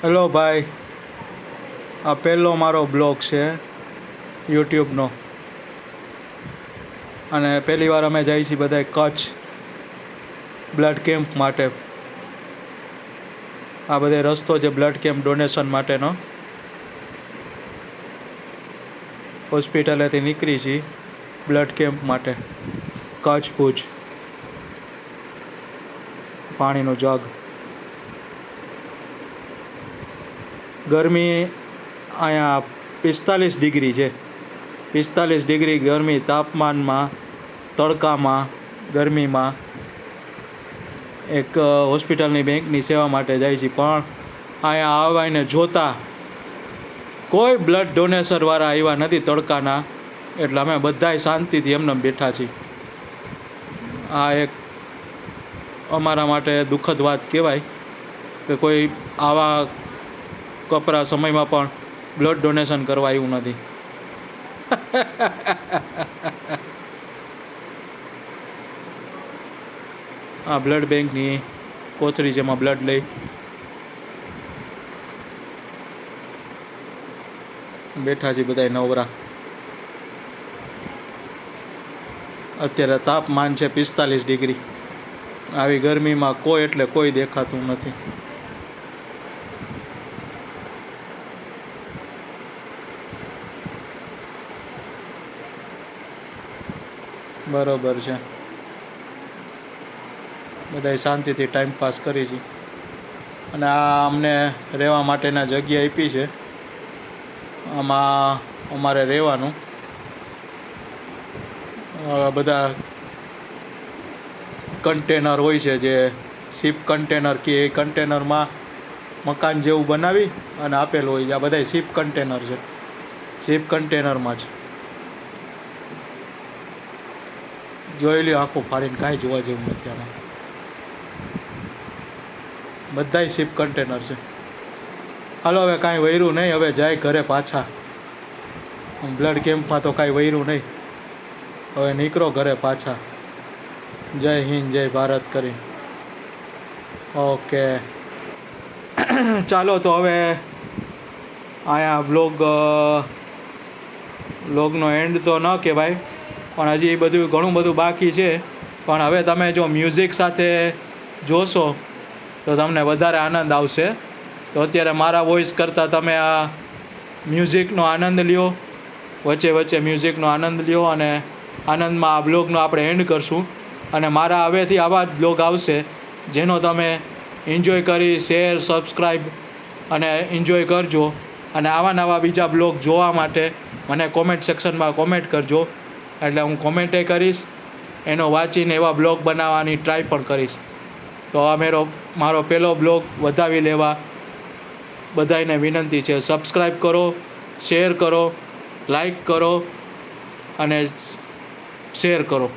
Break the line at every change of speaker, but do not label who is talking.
Hello ભાઈ, આ પહેલો મારો બ્લોગ છે યુટ્યુબનો અને પહેલી વાર અમે જઈએ છીએ બધા કચ્છ બ્લડ કેમ્પ માટે. આ બધે રસ્તો છે બ્લડ કેમ્પ ડોનેશન માટેનો. હોસ્પિટલેથી નીકળી છીએ બ્લડ કેમ્પ માટે. કચ્છ ભુજ. પાણીનો જગ. ગરમી અહીંયા 45 ડિગ્રી છે. 45 ડિગ્રી ગરમી તાપમાનમાં, તડકામાં, ગરમીમાં એક હોસ્પિટલની બેંકની સેવા માટે જાય છે. પણ અહીંયા આવીને જોતા કોઈ બ્લડ ડોનેશનવાળા આવ્યા નથી તડકાના, એટલે અમે બધાય શાંતિથી એમને બેઠા છીએ. આ એક અમારા માટે દુઃખદ વાત કહેવાય કે કોઈ આવા કપરા સમયમાં પણ બ્લડ ડોનેશન કરવા આવ્યું નથી. આ બ્લડ બેંકની કોથળી જેમાં બ્લડ લઈ બેઠા છે બધા નવરા. અત્યારે તાપમાન છે 45 ડિગ્રી. આવી ગરમીમાં કોઈ એટલે કોઈ દેખાતું નથી. બરોબર છે. બધાય શાંતિથી ટાઈમ પાસ કરી છે. અને આ અમને રહેવા માટેના જગ્યા આપી છે. આમાં અમારે રહેવાનું. બધા કન્ટેનર હોય છે જે શિપ કન્ટેનર કે એ કન્ટેનરમાં મકાન જેવું બનાવી અને આપેલું હોય છે. આ બધા શિપ કન્ટેનર છે. શિપ કન્ટેનરમાં જ જોઈ લ્યો આખું ફાડીને. કાંઈ જોવા જેવું નથી આમાં. બધાય શિપ કન્ટેનર છે. હાલો હવે કાંઈ વૈરું નહીં. હવે જાય ઘરે પાછા. બ્લડ કેમ્પમાં તો કાંઈ વૈરું નહીં. હવે નીકળો ઘરે પાછા. જય હિન્દ, જય ભારત કરી. ઓકે, ચાલો તો હવે અહીંયા બ્લોગનો એન્ડ તો ન કહેવાય, પણ હજી બધું ઘણું બધું બાકી છે. પણ હવે તમે જો મ્યુઝિક સાથે જોશો તો તમને વધારે આનંદ આવશે. તો અત્યારે મારા વોઇસ કરતાં તમે આ મ્યુઝિકનો આનંદ લ્યો. વચ્ચે વચ્ચે મ્યુઝિકનો આનંદ લ્યો અને આનંદમાં આ બ્લોગનો આપણે એન્ડ કરશું. અને મારા હવેથી આવા જ બ્લોગ આવશે જેનો તમે એન્જોય કરી, શેર, સબસ્ક્રાઈબ અને એન્જોય કરજો. અને આવા નવા બીજા બ્લોગ જોવા માટે મને કોમેન્ટ સેક્શનમાં કોમેન્ટ કરજો, એટલે હું કોમેન્ટે કરીશ, એનો વાંચીને એવા બ્લોગ બનાવવાની ટ્રાય પણ કરીશ. તો આ મારો પહેલો બ્લોગ વધાવી લેવા બધાને વિનંતી છે. સબસ્ક્રાઈબ કરો, શેર કરો, લાઈક કરો અને શેર કરો.